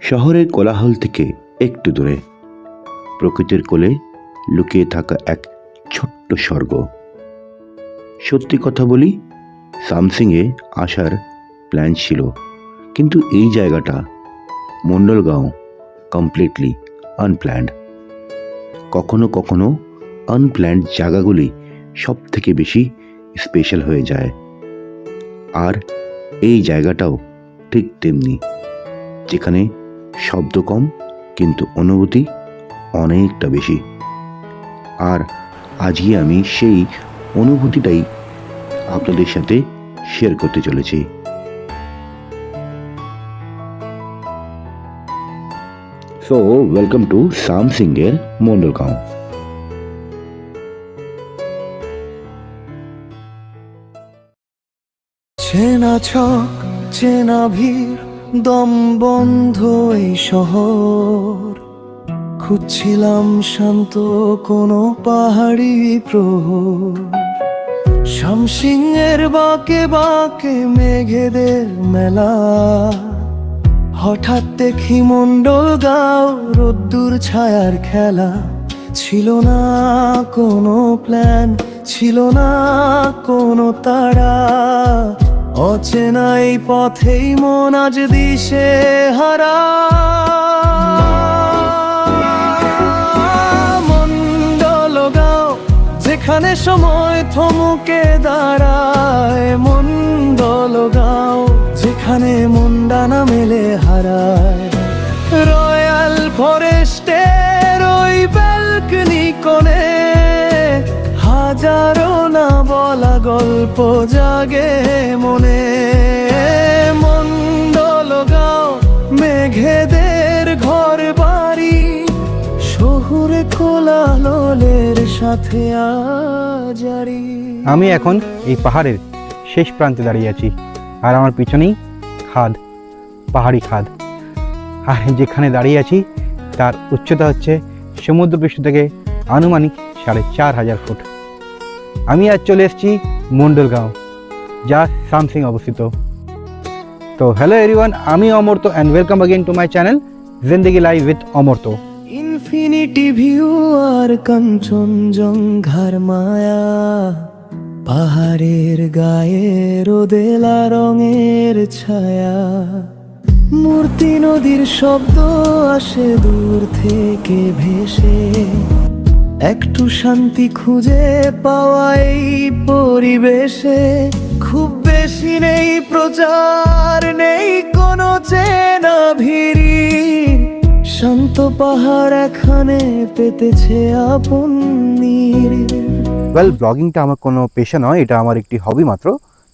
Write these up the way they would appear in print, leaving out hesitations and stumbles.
শহরের কোলাহল থেকে একটু দূরে প্রকৃতির কোলে লুকিয়ে থাকা এক ছোট্ট স্বর্গ। সত্যি কথা বলি, সামসিংয়ে আসার প্ল্যান ছিল, কিন্তু এই জায়গাটা মণ্ডলগাঁও কমপ্লিটলি আনপ্ল্যান্ড। কখনো কখনো আনপ্ল্যান্ড জায়গাগুলি সব থেকে বেশি স্পেশাল হয়ে যায়, আর এই জায়গাটাও ঠিক তেমনি, যেখানে শব্দ কম কিন্তু অনুভূতি অনেকটা বেশি। আর আজকে আমি সেই অনুভূতিটাই আপনাদের সাথে শেয়ার করতে চলেছি। সো ওয়েলকাম টু সামসিংয়ের মণ্ডলগাঁও। চেনা ছক চেনা ভিড়, দম বন্ধ এই শহর। খুঁজছিলাম শান্ত কোনো পাহাড়ি প্রহর। শামসিংয়ের বাঁকে বাঁকে মেঘেদের মেলা। হঠাৎ দেখি মণ্ডলগাঁও, রোদ্দুর ছায়ার খেলা। ছিল না কোনো প্ল্যান, ছিল না কোনো তাড়া। অচেনা এই পথেই মন আজ দিশে হারা। মণ্ডলগাঁও, যেখানে সময় থমকে দাঁড়ায়। মণ্ডলগাঁও, যেখানে মন ডানা মেলে হারায়। রয়্যাল ফরেস্টের ওই ব্যালকনি কোণে হাজারো না বলা গল্প জাগে মনে। মণ্ডলগাঁও, মেঘেদের ঘর বাড়ি। শহুরে কোলাহলের সাথে আজারি। আমি এখন এই পাহাড়ের শেষ প্রান্তে দাঁড়িয়ে আছি, আর আমার পিছনেই খাদ, পাহাড়ি খাদ। আর যেখানে দাঁড়িয়ে আছি তার উচ্চতা হচ্ছে সমুদ্রপৃষ্ঠ থেকে আনুমানিক ৪,৫০০ ফুট। আমি আজ চলে এসেছি মণ্ডলগাঁও, যা সামসিং অবস্থিত। তো হ্যালো এভরিওয়ান, আমি Amartya and welcome again to my channel Zindegi live with Amartya. Infinity view আর কাঞ্চনজঙ্ঘার মায়া। পাহাড়ের গায়ে রোদেলা রঙের ছায়া। মূর্তি নদীর শব্দ আসে দূর থেকে ভেসে। একটু শান্তি খুঁজে পাওয়া এই পরিবেশে। খুব বেশি নেই প্রচার, নেই কোনো চেনা ভিড়ি। শান্ত পাহাড় এখানে পেতেছে আপন নীড়। ব্লগিংটা আমার কোনো পেশা নয়, এটা আমার একটি হবি মাত্র।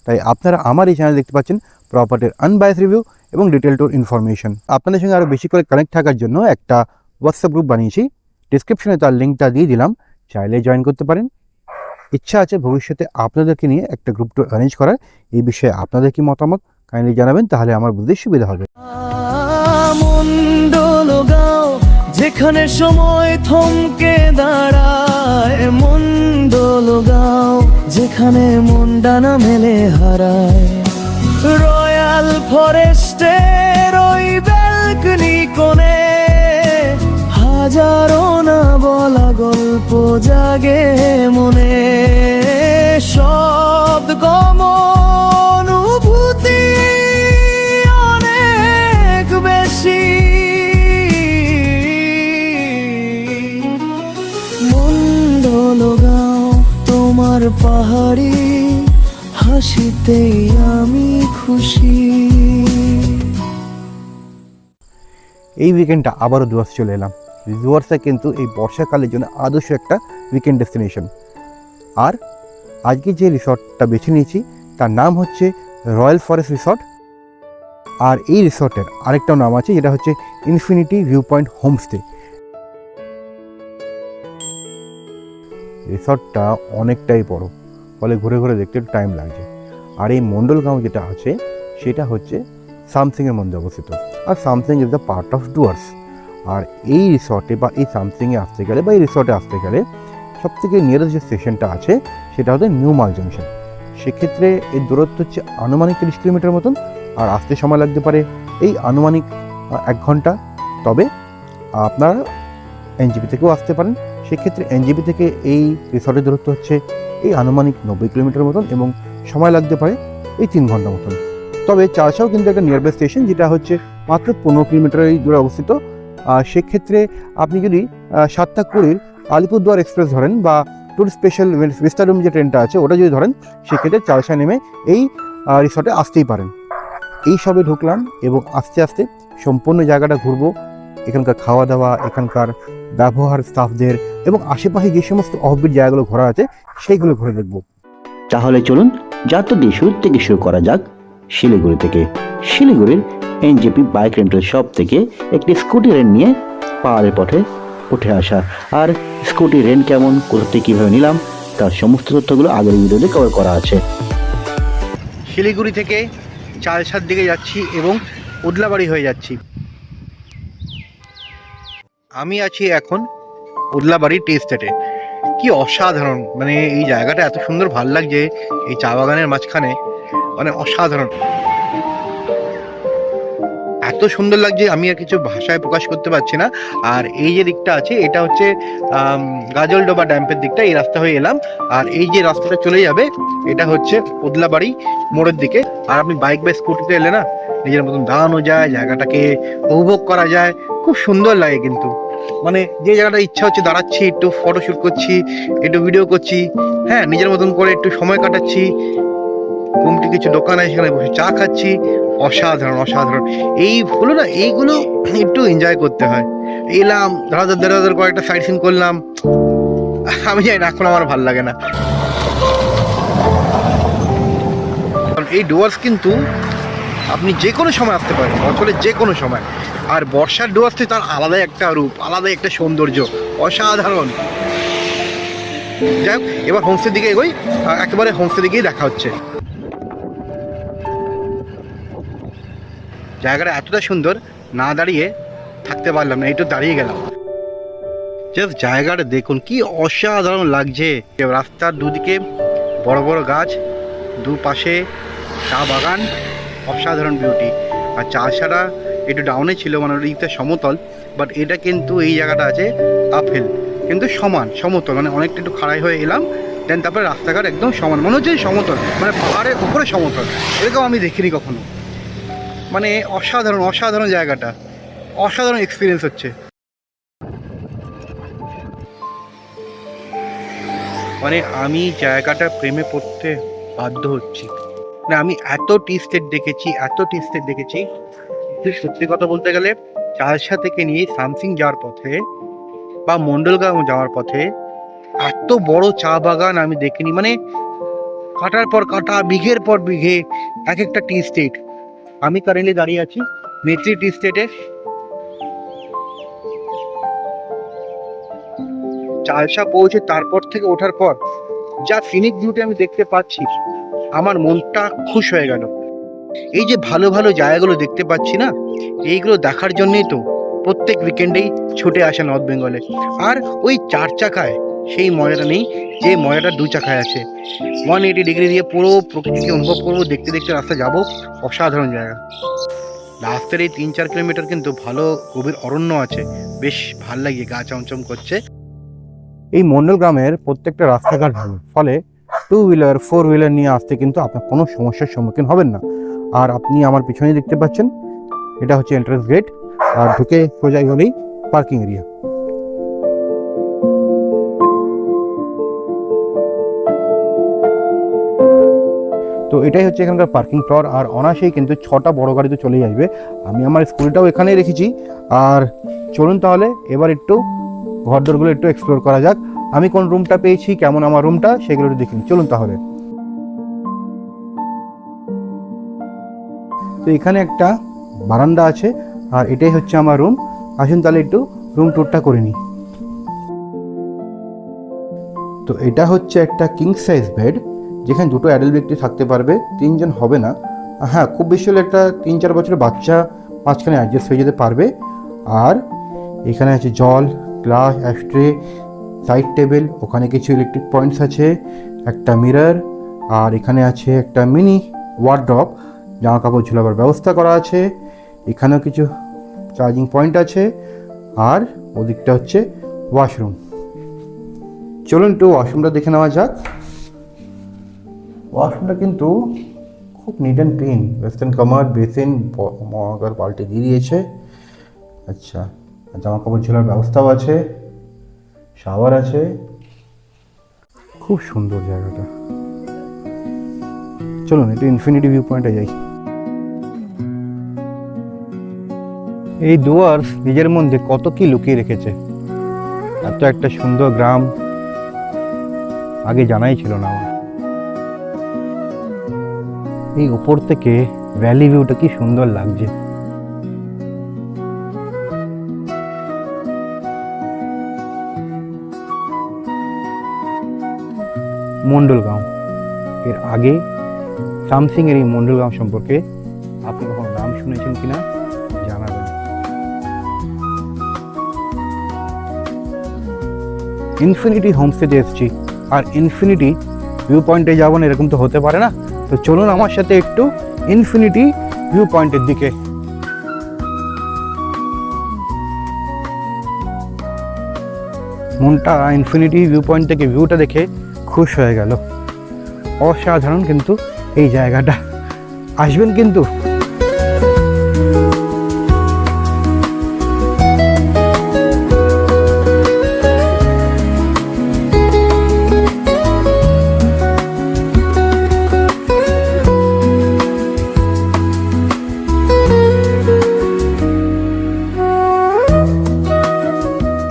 তাই আপনারা আমার এই চ্যানেল দেখতে পাচ্ছেন প্রপার্টির আনবায়াস রিভিউ এবং ডিটেল ট্যুর ইনফরমেশন। আপনাদের সঙ্গে আরও বেশি করে কানেক্ট থাকার জন্য একটা হোয়াটসঅ্যাপ গ্রুপ বানিয়েছি, ডিসক্রিপশনে তার লিঙ্কটা দিয়ে দিলাম, চাইলে জয়েন করতে পারেন। ইচ্ছা আছে ভবিষ্যতে আপনাদেরকে নিয়ে একটা গ্রুপ ট্যুর অ্যারেঞ্জ করার। এই বিষয়ে আপনাদের কি মতামত কাইন্ডলি জানাবেন, তাহলে আমার বুঝতে সুবিধা হবে। মণ্ডলগাঁও, যেখানে সময় থমকে দাঁড়ায়। মণ্ডলগাঁও, যেখানে মন ডানা মেলে হারায়। রয়্যাল ফরেস্টের ওই ব্যালকনি কোণে হাজারো না বলা গল্প জাগে মনে। শব্দ কম, অনুভূতি অনেক বেশি। মণ্ডলগাঁও, তোমার পাহাড়ি হাসিতেই আমি খুশি। এই উইকেন্ডটা আবারও ডুয়ার্স চলে এলাম। ডুয়ার্সে কিন্তু এই বর্ষাকালের জন্য আদর্শ একটা উইকেন্ড ডেস্টিনেশন। আর আজকে যে রিসর্টটা বেছে নিয়েছি তার নাম হচ্ছে রয়্যাল ফরেস্ট রিসর্ট। আর এই রিসর্টের আরেকটাও নাম আছে, যেটা হচ্ছে ইনফিনিটি ভিউ পয়েন্ট হোমস্টে। রিসর্টটা অনেকটাই বড়, ফলে ঘুরে ঘুরে দেখতে একটু টাইম লাগছে। আর এই মণ্ডলগাঁও যেটা আছে সেটা হচ্ছে সামসিংয়ের মধ্যে অবস্থিত। আর Samsing is the part of Dooars. আর এই রিসর্টে বা এই সামসিংয়ে আসতে গেলে বা এই রিসর্টে আসতে গেলে সবথেকে নিয়ারেস্ট যে স্টেশনটা আছে সেটা হচ্ছে নিউ মাল জাংশন। সেক্ষেত্রে এর দূরত্ব হচ্ছে আনুমানিক 30 কিলোমিটার মতন, আর আসতে সময় লাগতে পারে এই আনুমানিক 1 ঘন্টা। তবে আপনারা এনজেপি থেকেও আসতে পারেন। সেক্ষেত্রে এনজেপি থেকে এই রিসর্টের দূরত্ব হচ্ছে এই আনুমানিক 90 কিলোমিটার মতন এবং সময় লাগতে পারে এই 3 ঘন্টা মতন। তবে চারশাও কিন্তু একটা নিয়ারবাই স্টেশন, যেটা হচ্ছে মাত্র 15 কিলোমিটারের দূরে অবস্থিত। আর সেক্ষেত্রে আপনি যদি 7টা 20 আলিপুরদুয়ার এক্সপ্রেস ধরেন বা ট্যুর স্পেশাল ভিস্টাডোম যে ট্রেনটা আছে ওটা যদি ধরেন, সেক্ষেত্রে চারশায় নেমে এই রিসর্টে আসতেই পারেন। এই সবে ঢুকলাম এবং আস্তে আস্তে সম্পূর্ণ জায়গাটা ঘুরবো। এখানকার খাওয়া দাওয়া, এখানকার ব্যবহার স্টাফদের এবং আশেপাশে যে সমস্ত অফবিট জায়গাগুলো ঘোরা আছে সেইগুলো ঘুরে দেখবো। তাহলে চলুন যাত্রা দিয়ে শুরু থেকে শুরু করা যাক শিলিগুড়ি থেকে। শিলিগুড়ির এনজেপি বাইক রেন্টাল শপ থেকে একটি স্কুটি রেন্ট নিয়ে পাহাড়ের পথে উঠে আসা। আর স্কুটি রেন্ট কেমন, কোথা থেকে কীভাবে নিলাম, তার সমস্ত তথ্যগুলো আগের ভিডিওতে কভার করা আছে। শিলিগুড়ি থেকে চালসার দিকে যাচ্ছি এবং উদলাবাড়ি হয়ে যাচ্ছি। আমি আছি এখন উদলাবাড়ি টি এস্টেটে। কি অসাধারণ, মানে এই জায়গাটা এত সুন্দর, ভাল লাগছে এই চা বাগানের মাঝখানে, মানে অসাধারণ, এত সুন্দর লাগছে আমি আর কিছু ভাষায় প্রকাশ করতে পারছি না। আর এই যে দিকটা আছে এটা হচ্ছে গাজলডোবা ড্যাম্পের দিকটা, এই রাস্তা হয়ে এলাম। আর এই যে রাস্তাটা চলে যাবে এটা হচ্ছে উদলাবাড়ি মোড়ের দিকে। আর আপনি বাইক বা স্কুটিতে এলে না, নিজের মতন দাঁড়ানো যায়, জায়গাটাকে উপভোগ করা যায়, খুব সুন্দর লাগে। কিন্তু মানে যে জায়গাটা ইচ্ছা হচ্ছে দাঁড়াচ্ছি, একটু ফটোশুট করছি, একটু ভিডিও করছি, হ্যাঁ নিজের মতন করে একটু সময় কাটাচ্ছি, কুমটি কিছু দোকান আছে সেখানে বসে চা খাচ্ছি, অসাধারণ অসাধারণ। এইগুলো না, এইগুলো একটু এনজয় করতে হয়। এলাম ধরাধর করে একটা সাইড সিন করলাম, আমি জানি না এখন আমার ভালো লাগে না। এই ডুয়ার্স কিন্তু আপনি যে কোনো সময় আসতে পারেন, বছরের যে কোনো সময়। আর বর্ষার ডুয়ার্সে তার আলাদাই একটা রূপ, আলাদাই একটা সৌন্দর্য, অসাধারণ। যাই হোক, এবার হোমস্টের দিকে এগোই, একেবারে হোমস্টের দিকেই দেখা হচ্ছে। জায়গাটা এতটা সুন্দর, না দাঁড়িয়ে থাকতে পারলাম না, একটু দাঁড়িয়ে গেলাম। জাস্ট জায়গাটা দেখুন কি অসাধারণ লাগছে। রাস্তার দুদিকে বড় বড় গাছ, দুপাশে চা বাগান, অসাধারণ বিউটি। আর চাষাটা একটু ডাউনে ছিল, মানে ওদিকটা সমতল, বাট এটা কিন্তু এই জায়গাটা আছে আপহিল, কিন্তু সমান সমতল, মানে অনেকটা একটু খাড়াই হয়ে এলাম, দেন তারপরে রাস্তাঘাট একদম সমান, মনে হচ্ছে সমতল, মানে পাহাড়ের উপরে সমতল। এরকম আমি দেখিনি কখনো, মানে অসাধারণ অসাধারণ জায়গাটা, অসাধারণ এক্সপিরিয়েন্স হচ্ছে। মানে আমি জায়গাটার প্রেমে পড়তে বাধ্য হচ্ছি। মানে আমি এত টি স্টেট দেখেছি, এত টি স্টেট দেখেছি, সত্যি কথা বলতে গেলে চালসা থেকে নিয়ে সামসিং যাওয়ার পথে বা মন্ডলগাঁও যাওয়ার পথে এত বড় চা বাগান আমি দেখিনি। মানে কাটার পর কাটা, বিঘের পর বিঘে এক একটা টি স্টেট। আমি কারেন্টলি দাঁড়িয়ে আছি মেত্রী টি স্টেটে। চালসা পৌঁছে তারপর থেকে ওঠার পর যা সিনিক বিউটি আমি দেখতে পাচ্ছি, আমার মনটা খুশ হয়ে গেল। এই যে ভালো ভালো জায়গাগুলো দেখতে পাচ্ছি না, এইগুলো দেখার জন্যই তো প্রত্যেক উইকেন্ডেই ছুটে আসে নর্থ বেঙ্গলে। আর ওই 4 চাকায় সেই মজাটা নেই যে মজাটা 2 চাকায় আছে। 180 ডিগ্রি দিয়ে পুরো প্রকৃতিকে অনুভব করবো, দেখতে দেখতে রাস্তা যাবো, অসাধারণ জায়গা। রাস্তার এই 3-4 কিলোমিটার কিন্তু ভালো গভীর অরণ্য আছে, বেশ ভাল লাগে, গা চমচম করছে। এই মন্ডল গ্রামের প্রত্যেকটা রাস্তাঘাট ভালো, ফলে 2 হুইলার 4 হুইলার নিয়ে আসতে কিন্তু আপনার কোনো সমস্যার সম্মুখীন হবেন না। আর আপনি আমার পিছনে দেখতে পাচ্ছেন, এটা হচ্ছে এন্ট্রান্স গেট, আর ঢুকে সোজা গেলেই পার্কিং এরিয়া। তো এটাই হচ্ছে এখানকার পার্কিং প্লট। আর অনায়াসেই কিন্তু 6টা বড় গাড়ি তো চলেই আসবে। আমি আমার স্কুটিটাও এখানেই রেখেছি। আর চলুন তাহলে এবার একটু ঘরদোরগুলো একটু এক্সপ্লোর করা যাক। আমি কোন রুমটা পেয়েছি, কেমন আমার রুমটা, সেগুলো একটু দেখিনি। চলুন তাহলে। তো এখানে একটা বারান্দা আছে, আর এটাই হচ্ছে আমার রুম। আসুন তাহলে একটু রুম ট্যুরটা করে নিই। তো এটা হচ্ছে একটা কিং সাইজ বেড, যেখানে 2টো অ্যাডাল্ট ব্যক্তি থাকতে পারবে, 3 জন হবে না। হ্যাঁ, খুব বেশি হলে একটা 3-4 বছরের বাচ্চা মাঝখানে অ্যাডজাস্ট হয়ে যেতে পারবে। আর এখানে আছে জল, গ্লাস, অ্যাশট্রে, সাইড টেবিল, ওখানে কিছু ইলেকট্রিক পয়েন্টস আছে, একটা মিরর, আর এখানে আছে একটা মিনি ওয়ার্ড্রপ, জামা কাপড় ঝুলাবার ব্যবস্থা করা আছে। এখানেও কিছু চার্জিং পয়েন্ট আছে, আর ওদিকটা হচ্ছে ওয়াশরুম। চলুন একটু ওয়াশরুমটা দেখে নেওয়া যাক। ওয়াশরুমটা কিন্তু খুব নিট অ্যান্ড ক্লিন, ওয়েস্টার্ন কামার, বেসিন, মগার বালতি দিয়ে দিয়েছে। আচ্ছা, জামা কাপড় ঝোলার ব্যবস্থাও আছে, শাওয়ার আছে। খুব সুন্দর জায়গাটা। চলুন একটু ইনফিনিটি ভিউ পয়েন্টে যাই। এই ডুয়ার্স নিজের মধ্যে কত কি লুকিয়ে রেখেছে। এত একটা সুন্দর গ্রাম আগে জানাই ছিল না আমার। এই উপর থেকে ভ্যালি ভিউটা কি সুন্দর লাগছে। মন্ডলগাঁও, এর আগে সামসিং এর এই মন্ডলগাঁও সম্পর্কে আপনি কখনো নাম শুনেছেন কিনা জানাবেন। ইনফিনিটি হোমস্টেতে এসেছি, আর ইনফিনিটি ভিউ পয়েন্টে যাবো না এরকম তো হতে পারে না। তো চলুন আমার সাথে একটু ইনফিনিটি ভিউ পয়েন্টের দিকে। মনটা ইনফিনিটি ভিউ পয়েন্ট থেকে ভিউটা দেখে খুশ হয়ে গেল। অসাধারণ কিন্তু এই জায়গাটা, আসবেন কিন্তু।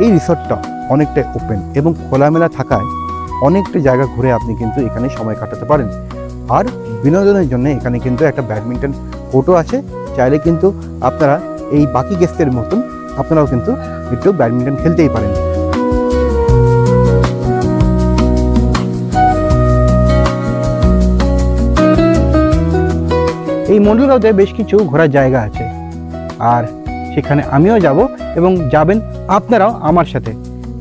এই রিসর্টটা অনেকটাই ওপেন এবং খোলামেলা থাকায় অনেকটা জায়গা ঘুরে আপনি কিন্তু এখানে সময় কাটাতে পারেন। আর বিনোদনের জন্য এখানে কিন্তু একটা ব্যাডমিন্টন কোর্টও আছে। চাইলে কিন্তু আপনারা এই বাকি গেস্টের মতন আপনারাও কিন্তু একটু ব্যাডমিন্টন খেলতেই পারেন। এই মন্ডলগাঁওতে বেশ কিছু ঘোরার জায়গা আছে, আর সেখানে আমিও যাব এবং যাবেন আপনারাও আমার সাথে।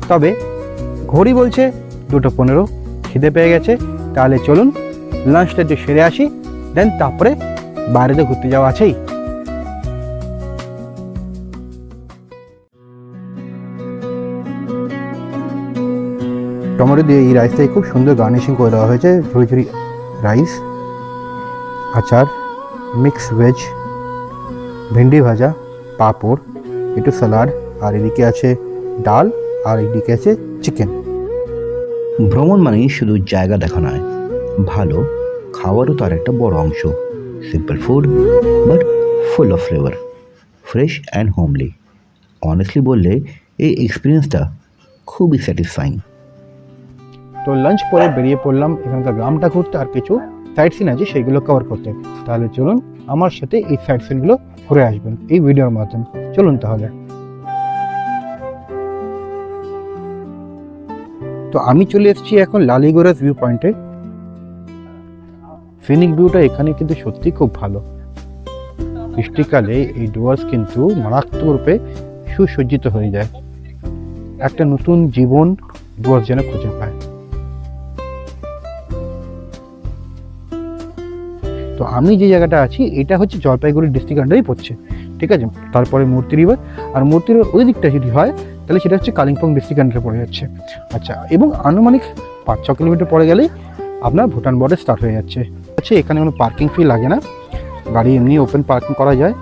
তবে ঘড়ি বলছে 2:15, খিদে পেয়ে গেছে। তাহলে চলুন লাঞ্চটা একটু সেরে আসি, দেন তারপরে বাইরেতে ঘুরতে যাওয়া আছেই। টমেটো দিয়ে এই রাইসটাই খুব সুন্দর গার্নিশিং করে দেওয়া হয়েছে। ঝুড়ি ঝুড়ি রাইস, আচার, মিক্স ভেজ, ভেন্ডি ভাজা, পাঁপড়, একটু স্যালাড, আর এদিকে আছে ডাল, আর এদিকে আছে চিকেন। ভ্রমণ মানেই শুধু জায়গা দেখা নয়, ভালো খাওয়ারও তার একটা বড় অংশ। Simple food but full of flavour, fresh and homely. Honestly বললে এই এক্সপিরিয়েন্সটা খুবই স্যাটিসফাইং। তো লাঞ্চ করে বেরিয়ে পড়লাম এখানকার গ্রামটা ঘুরতে, আর কিছু সাইট সিন আছে সেগুলো কভার করতে। তাহলে চলুন আমার সাথে এই সাইট সিনগুলো ঘুরে আসবেন এই ভিডিওর মাধ্যমে। চলুন তাহলে। তো আমি চলে এসেছি এখন লালিগোরাস ভিউ পয়েন্টে। সিনিক ভিউটা এখানে কিন্তু সত্যি খুব ভালো। বৃষ্টিকালে এই ডুয়ার্স কিন্তু মারাত্মক রূপে সুসজ্জিত হয়ে যায়। একটা নতুন জীবন ডুয়ার্স যেন খুঁজে পায়। তো আমি যে জায়গাটা আছি এটা হচ্ছে জলপাইগুড়ি ডিস্ট্রিক্ট আন্ডারেই পড়ছে, ঠিক আছে। তারপরে মূর্তি রিভার, আর মূর্তি রিভার ওই দিকটা যদি হয় তাহলে সেটা হচ্ছে কালিম্পং ডিস্ট্রিক্ট আন্ডারে পড়ে যাচ্ছে। আচ্ছা, এবং আনুমানিক 5-6 কিলোমিটার পরে গেলেই আপনার ভুটান বর্ডার স্টার্ট হয়ে যাচ্ছে। আচ্ছা, এখানে কোনো পার্কিং ফি লাগে না, গাড়ি এমনি ওপেন পার্কিং করা যায়।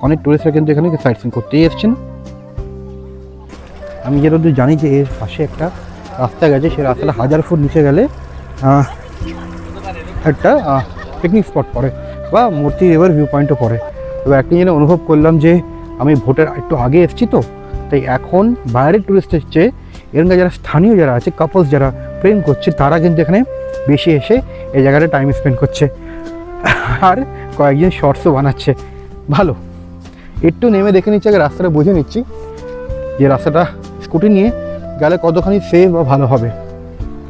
অনেক টুরিস্টরা কিন্তু এখানে সাইট সিন করতেই এসছেন। আমি যেটা জানি যে এর পাশে একটা রাস্তা গেছে, সেই রাস্তাটা 1000 ফুট নিচে গেলে একটা পিকনিক স্পট পড়ে বা মূর্তি রিভার ভিউ পয়েন্টও পড়ে। এবার একটা জিনিস অনুভব করলাম যে আমি ভোটের একটু আগে এসেছি, তো তাই এখন বাইরের টুরিস্ট এসছে, এখানকার যারা স্থানীয় যারা আছে, কাপলস যারা প্রেম করছে, তারা কিন্তু এখানে বেশি এসে এই জায়গাটা টাইম স্পেন্ড করছে, আর কয়েকজন শর্টসও বানাচ্ছে। ভালো, একটু নেমে দেখে নিচ্ছি, আগে রাস্তাটা বুঝে নিচ্ছি যে রাস্তাটা স্কুটি নিয়ে গেলে কতখানি সেফ বা ভালো হবে।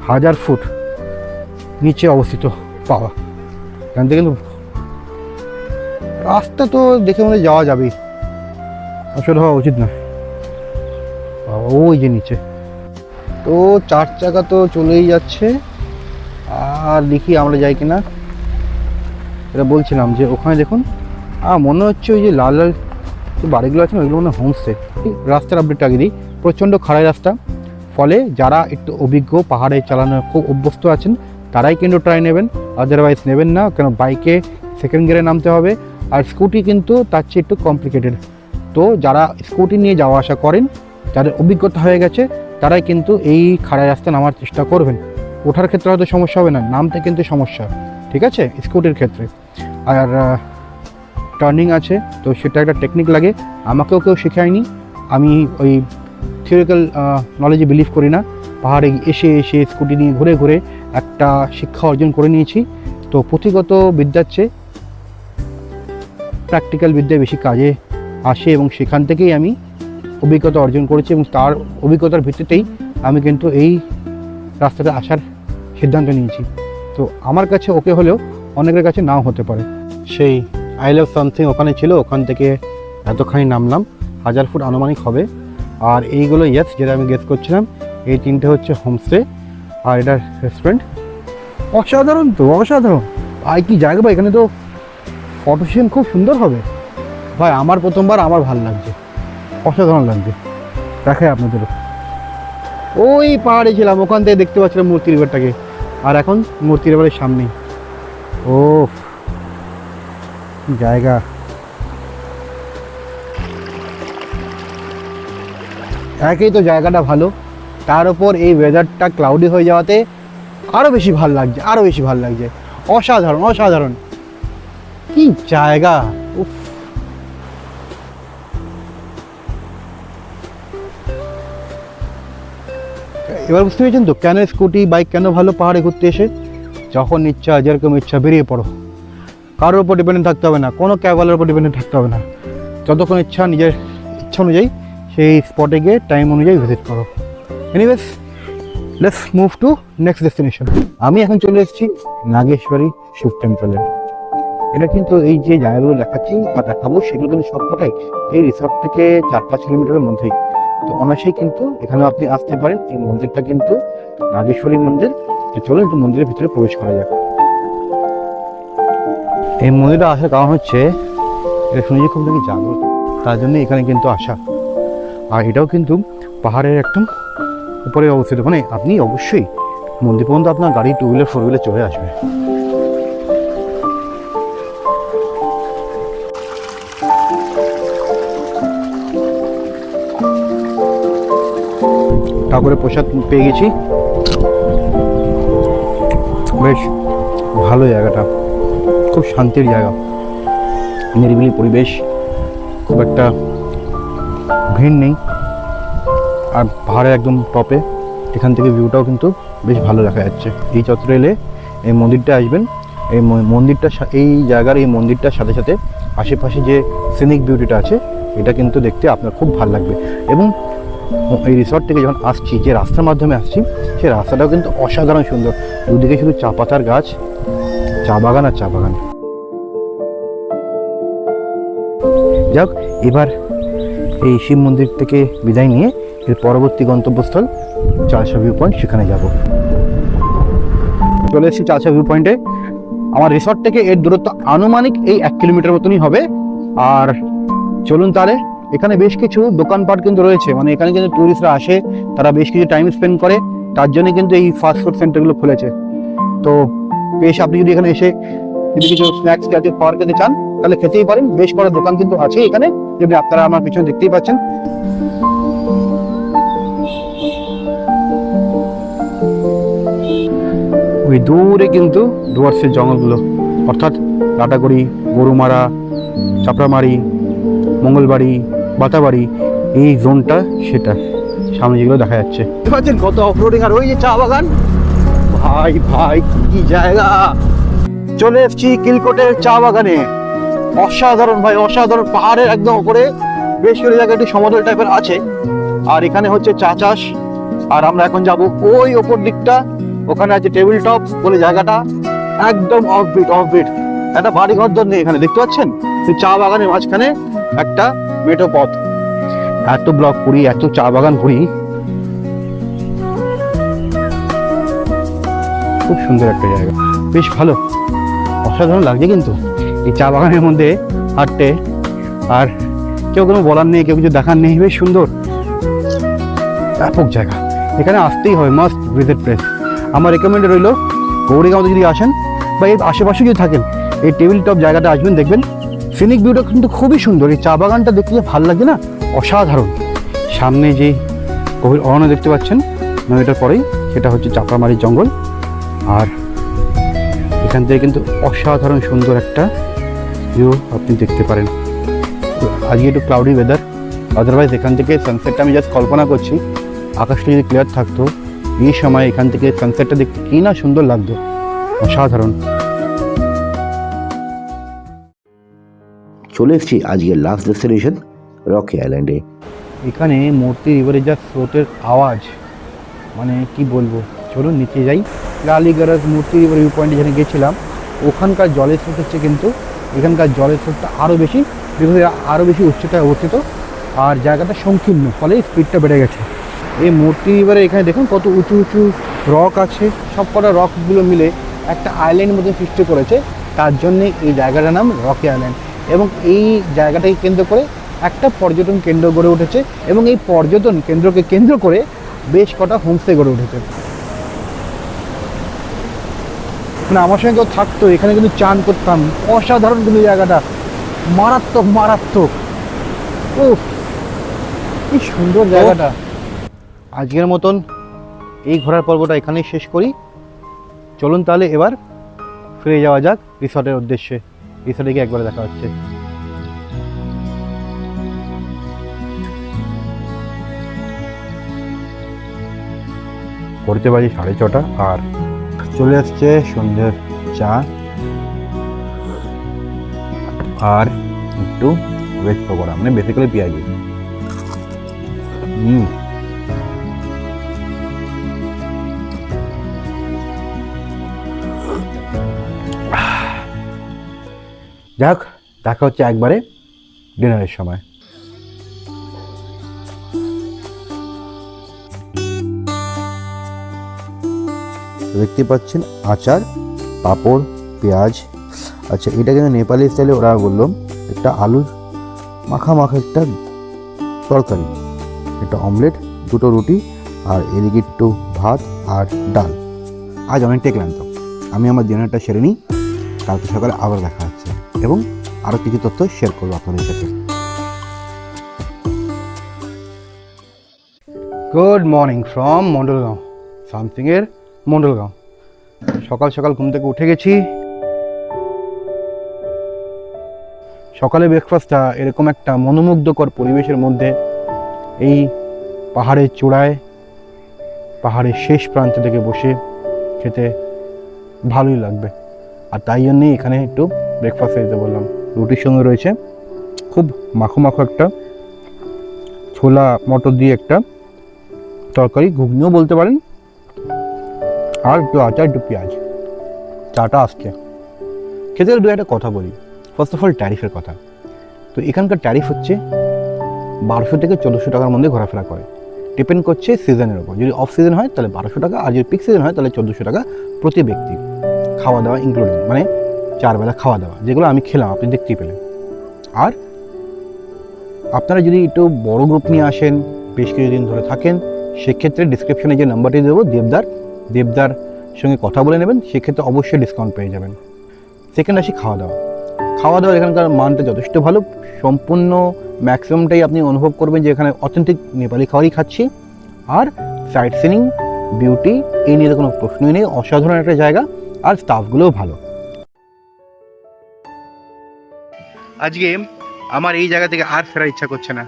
1000 ফুট নিচে অবস্থিত পাওয়া, এখান থেকে কিন্তু রাস্তা তো দেখে মনে যাওয়া যাবেই, আসলে হওয়া উচিত না। ওই যে নিচে তো 4 চাকা তো চলেই যাচ্ছে, আর দেখি আমরা যাই কিনা। এটা বলছিলাম যে ওখানে দেখুন, মনে হচ্ছে ওই যে লাল লাল যে বাড়িগুলো আছে না ওইগুলো মানে হোমস্টে। রাস্তার আপডেট আগে দিই, প্রচণ্ড খাড়াই রাস্তা, ফলে যারা একটু অভিজ্ঞ পাহাড়ে চালানো খুব অভ্যস্ত আছেন তারাই কিন্তু ট্রাই নেবেন, আদারওয়াইজ নেবেন না, কেন বাইকে সেকেন্ড গিয়ারে নামতে হবে। আর স্কুটি কিন্তু তার চেয়ে একটু কমপ্লিকেটেড। তো যারা স্কুটি নিয়ে যাওয়া আসা করেন, যাদের অভিজ্ঞতা হয়ে গেছে, তারাই কিন্তু এই খাড়াই রাস্তা নামার চেষ্টা করবেন। ওঠার ক্ষেত্রে হয়তো সমস্যা হবে না, নামতে কিন্তু সমস্যা, ঠিক আছে, স্কুটির ক্ষেত্রে। আর টার্নিং আছে, তো সেটা একটা টেকনিক লাগে, আমাকেও কেউ শেখায়নি, আমি ওই থিওরিক্যাল নলেজে বিলিভ করি না। পাহাড়ে এসে এসে স্কুটি নিয়ে ঘুরে ঘুরে একটা শিক্ষা অর্জন করে নিয়েছি। তো পুঁথিগত বিদ্যার চেয়ে প্র্যাকটিক্যাল বিদ্যা বেশি কাজে আসে, এবং সেখান থেকেই আমি অভিজ্ঞতা অর্জন করেছি, এবং তার অভিজ্ঞতার ভিত্তিতেই আমি কিন্তু এই রাস্তাতে আসার সিদ্ধান্ত নিয়েছি। তো আমার কাছে ওকে হলেও অনেকের কাছে নাও হতে পারে। সেই আই লাভ সামথিং ওখানে ছিল, ওখান থেকে এতখানি নামলাম, 1000 ফুট আনুমানিক হবে। আর এইগুলো ইয়েস, যেটা আমি গেস করছিলাম, এই তিনটে হচ্ছে হোমস্টে, আর এটা রেস্টুরেন্ট। অসাধারণ, তো অসাধারণ ভাই, কি জায়গা ভাই, এখানে তো ফটো সেশন খুব সুন্দর হবে ভাই। আমার প্রথমবার, আমার ভালো লাগছে, অসাধারণ লাগছে। দেখাই আপনাদেরও, ওই পাহাড়ে ছিলাম, ওখান থেকে দেখতে পাচ্ছিলাম মূর্তির এবারটাকে, আর এখন মূর্তির এবারের সামনেই। ও জায়গা, একই তো জায়গাটা ভালো, তার উপর এই ওয়েদারটা ক্লাউডি হয়ে যাওয়াতে আরও বেশি ভাল লাগছে, আরও বেশি ভাল লাগছে। অসাধারণ, অসাধারণ, কি জায়গা, উফ। এবার বুঝতে পেরেছেন তো কেন স্কুটি বাইক কেন ভালো পাহাড়ে ঘুরতে এসে? যখন ইচ্ছা, যেরকম ইচ্ছা বেরিয়ে পড়ো, কারোর উপর ডিপেন্ডেন্ট থাকতে হবে না, কোনো ক্যাবওয়ালার উপর ডিপেন্ডেন্ট থাকতে হবে না। যতক্ষণ ইচ্ছা, নিজের ইচ্ছা অনুযায়ী সেই স্পটে গিয়ে টাইম অনুযায়ী ভিজিট করো। Anyways, let's move to next destination. আমি এখন চলে এসেছি নাগেশ্বরী শিব টেম্পলে। এটা কিন্তু এই যে জায়গাগুলো দেখাচ্ছি বা দেখাবো, সেগুলো কিন্তু সবকটাই এই রিসর্ট থেকে 4-5 কিলোমিটারের মধ্যেই। তো অনায়াসেই কিন্তু এখানে আপনি আসতে পারেন। এই মন্দিরটা কিন্তু নাগেশ্বরী মন্দির। তো চলুন একটু মন্দিরের ভিতরে প্রবেশ করা যাক। এই মন্দিরটা আসার কারণ হচ্ছে, এটা শুনেছি খুব নাকি জাগ্রত, তার জন্য এখানে কিন্তু আসা। আর এটাও কিন্তু পাহাড়ের একদম উপরে অবস্থিত, মানে আপনি অবশ্যই মন্দির পর্যন্ত আপনার গাড়ি 2 হুইলার 4 হুইলার চলে আসবে। ঠাকুরের প্রসাদ পেয়ে গেছি, বেশ ভালো জায়গাটা, খুব শান্তির জায়গা, নিরিবিলি পরিবেশ, খুব একটা ভিড় নেই, আর পাহাড়ে একদম টপে, এখান থেকে ভিউটাও কিন্তু বেশ ভালো দেখা যাচ্ছে। এই চত্বরে এলে এই মন্দিরটা আসবেন, এই মন্দিরটা, এই জায়গার এই মন্দিরটার সাথে সাথে আশেপাশে যে সিনিক বিউটিটা আছে, এটা কিন্তু দেখতে আপনার খুব ভালো লাগবে। এবং এই রিসর্ট থেকে যখন আসছি, যে রাস্তার মাধ্যমে আসছি, সেই রাস্তাটাও কিন্তু অসাধারণ সুন্দর, দুদিকে শুধু চা পাতার গাছ, চা বাগান আর চা বাগান। যাক, এবার এই শিব মন্দির থেকে বিদায় নিয়ে এর পরবর্তী গন্তব্যস্থল চালসা ভিউ পয়েন্ট, সেখানে যাব। চলে এসেছি চালসা ভিউ পয়েন্টে। আমার রিসর্ট থেকে এর দূরত্ব আনুমানিক এই 1 কিলোমিটার মতনই হবে। আর চলুন তাহলে, এখানে বেশ কিছু দোকানপাট কিন্তু রয়েছে, মানে এখানে কিন্তু টুরিস্টরা আসে, তারা বেশ কিছু টাইম স্পেন্ড করে, তার জন্য কিন্তু এই ফাস্ট ফুড সেন্টারগুলো খুলেছে। তো বেশ, আপনি যদি এখানে এসে যদি কিছু স্ন্যাক্স জাতীয় খাবার খেতে চান, তাহলে খেতেই পারেন। বেশ কটা দোকান কিন্তু আছে এখানে, যেমনি আপনারা আমার পিছনে দেখতেই পাচ্ছেন। ওই দূরে কিন্তু ডুয়ার্সের জঙ্গলগুলো, অর্থাৎ লাটাগুড়ি, গরুমারা, চাপড়ামারি, মঙ্গলবাড়ি, বাতাবাড়ি, এই জোনটা, সেটা সামনে যেগুলো দেখা যাচ্ছে। কত অফরোডিং, আর ওই যে চা বাগান, ভাই ভাই কি জায়গা! চলে এসেছি কিলকোটের চা বাগানে। অসাধারণ ভাই, অসাধারণ, পাহাড়ের একদম উপরে বেশ কিছু জায়গায় একটু সমতল টাইপের আছে, আর এখানে হচ্ছে চা চাষ। আর আমরা এখন যাব ওই ওপর দিকটা, ওখানে আছে টেবিল টপ বলে জায়গাটা, একদম অফবিট অফবিট, একটা বাড়ি ঘর দর নেই এখানে, দেখতে পাচ্ছেন? চা বাগানের মাঝখানে একটা মেঠো পথ। এত ব্লক করি, এত চা বাগান করি, খুব সুন্দর একটা জায়গা, বেশ ভালো, অসাধারণ লাগছে কিন্তু এই চা বাগানের মধ্যে হাঁটতে। আর কেউ কোনো বলার নেই, কেউ কিছু দেখার নেই, বেশ সুন্দর ব্যাপক জায়গা। এখানে আসতেই হয়, মাস্ট ভিজিট প্লেস। আমার রেকমেন্ডেড রইল গৌরীগাঁওতে যদি আসেন বা এর আশেপাশে যদি থাকেন, এই টেবিল টপ জায়গাটা আসবেন, দেখবেন সিনিক ভিউটা কিন্তু খুবই সুন্দর। এই চা বাগানটা দেখতে যে ভালো লাগে না, অসাধারণ। সামনে যে গভীর অরণ্য দেখতে পাচ্ছেন নদীটার পরেই, সেটা হচ্ছে চাপড়ামারির জঙ্গল। আর এখান থেকে কিন্তু অসাধারণ সুন্দর একটা ভিউ আপনি দেখতে পারেন। তো আজকে একটু ক্লাউডি ওয়েদার, আদারওয়াইজ এখান থেকে সানসেটটা আমি জাস্ট কল্পনা করছি, আকাশটা যদি ক্লিয়ার থাকতো এই সময় এখান থেকে সানসেটটা দেখতে কী না সুন্দর লাগতো, অসাধারণ। চলে এসেছি আজকের লাস্ট ডেস্টিনেশন রকি আইল্যান্ডে। এখানে মূর্তি রিভারে যা স্রোতের আওয়াজ, মানে কি বলবো, চলুন নিচে যাই। লালিগড়াস মূর্তি রিভার ভিউ পয়েন্টে যেখানে গেছিলাম, ওখানকার জলের স্রোত হচ্ছে কিন্তু এখানকার জলের স্রোতটা আরও বেশি, বিকজ আরও বেশি উচ্চতায় অবস্থিত আর জায়গাটা সংকীর্ণ, ফলে স্পিডটা বেড়ে গেছে। এই মূর্তি রিভারে এখানে দেখুন কত উঁচু উঁচু রক আছে, সব কটা রকগুলো মিলে একটা আইল্যান্ড মধ্যে সৃষ্টি করেছে, তার জন্যে এই জায়গাটার নাম রকি আইল্যান্ড। এবং এই জায়গাটাকে কেন্দ্র করে একটা পর্যটন কেন্দ্র গড়ে উঠেছে, এবং এই পর্যটন কেন্দ্রকে কেন্দ্র করে বেশ কটা হোমস্টে গড়ে উঠেছে। মানে আমার সঙ্গে কেউ থাকতো, এখানে কিন্তু চান করতাম, অসাধারণ কিন্তু জায়গাটা, মারাত্মক মারাত্মক। ও কি সুন্দর জায়গাটা। আজকের মতন এই ঘোরার পর্বটা এখানেই শেষ করি। চলুন তাহলে এবার ফিরে যাওয়া যাক রিসর্টের উদ্দেশ্যে। রিসর্টে গিয়ে একবার দেখা হচ্ছে। করতে পারি 6:30 আর চলে আসছে সন্ধ্যের চা আর একটু ভেজ পকোড়া, মানে বেসিক্যালি পেঁয়াজি। যাক, দেখা হচ্ছে একবারে ডিনারের সময়। দেখতে পাচ্ছেন আচার, পাঁপড়, পেঁয়াজ। আচ্ছা, এটা কিন্তু নেপালি স্টাইলে ওরা বললো একটা আলুর মাখা মাখা একটা তরকারি, একটা অমলেট, দুটো রুটি, আর এদিকে একটু ভাত আর ডাল। আজ অনেকটাই ক্লান্ত, আমি আমার ডিনারটা সেরে নিই, কালকে সকালে আবার দেখা হচ্ছে এবং আরও কিছু তথ্য শেয়ার করবো আপনাদের সাথে। গুড মর্নিং ফ্রম মণ্ডলগাঁও, সামথিংয়ের মণ্ডলগাঁও। সকাল সকাল ঘুম থেকে উঠে গেছি। সকালে ব্রেকফাস্টটা এরকম একটা মনোমুগ্ধকর পরিবেশের মধ্যে, এই পাহাড়ের চূড়ায় পাহাড়ের শেষ প্রান্ত থেকে বসে খেতে ভালোই লাগবে। আর তাই জন্যেই এখানে একটু ব্রেকফাস্টে যেতে বললাম। রুটির সঙ্গে রয়েছে খুব মাখো মাখো একটা ছোলা মটর দিয়ে একটা তরকারি, ঘুগনিও বলতে পারেন, আর একটু আচার, একটু পেঁয়াজ। চাটা আসছে। খেতে গেলে দু একটা কথা বলি। ফার্স্ট অফ অল ট্যারিফের কথা। তো এখানকার ট্যারিফ হচ্ছে 1200 থেকে 1400 টাকার মধ্যে ঘোরাফেরা করে, ডিপেন্ড করছে সিজনের ওপর। যদি অফ সিজন হয় তাহলে 1200 টাকা, আর যদি পিক সিজন হয় তাহলে 1400 টাকা প্রতি ব্যক্তি, খাওয়া দাওয়া ইনক্লুডিং, মানে 4 বেলা খাওয়া দাওয়া, যেগুলো আমি খেলাম আপনি দেখতেই পেলেন। আর আপনারা যদি একটু বড় গ্রুপ নিয়ে আসেন, বেশ কিছুদিন ধরে থাকেন, সেক্ষেত্রে ডিসক্রিপশনে যে নাম্বারটি দেবো দেবদার সঙ্গে কথা বলে নেবেন, সেক্ষেত্রে অবশ্যই ডিসকাউন্ট পেয়ে যাবেন। সেকেন্ড আসি খাওয়া দাওয়া এখানকার মানটা যথেষ্ট ভালো, সম্পূর্ণ ম্যাক্সিমামটাই আপনি অনুভব করবেন যে এখানে অথেন্টিক নেপালি খাবারই খাচ্ছি। আর সাইট সিনিং, বিউটি, এই নিয়ে কোনো প্রশ্নই নেই, অসাধারণ একটা জায়গা, আর স্টাফগুলোও ভালো। আজকে আমার এই জায়গা থেকে আর ফেরার ইচ্ছা করছে না,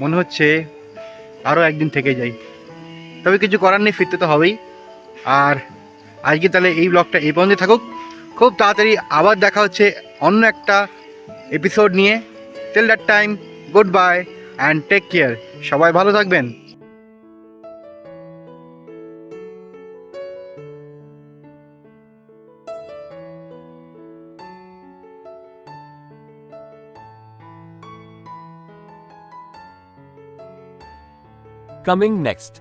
মনে হচ্ছে আরও একদিন থেকে যাই, তবে কিছু করার নেই, ফিরতে তো হবেই। আর আজকে তাহলে এই ব্লগটা এই পর্যন্ত থাকুক, খুব তাড়াতাড়ি আবার দেখা হচ্ছে অন্য একটা এপিসোড নিয়ে। Till that time, good bye and take care. সবাই ভালো থাকবেন। Coming next.